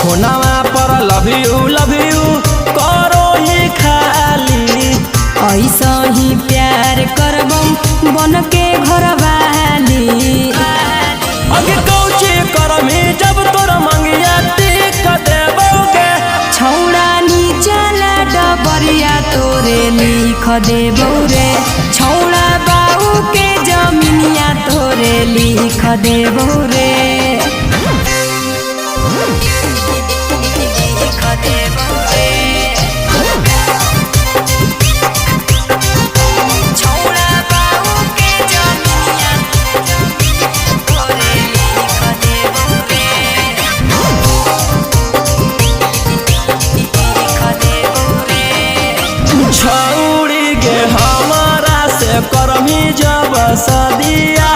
फोनवा पर love you करो ही खाली। ऐसा ही प्यार करबम बन के घर वाली। अगे कौची करमी जब तोर मंगिया टिक देबोगे। छौड़ा नीचला डबरिया तोरे लिख देबौ रे। छौड़ा बाऊ के जमीनिया तोरे लिख देबौ रे। लिख देबौ रे। छौड़ा बाऊ के जमीनिया तोरे लिख देबौ रे। छौड़ी गे हमारा से करमी जब सदिया।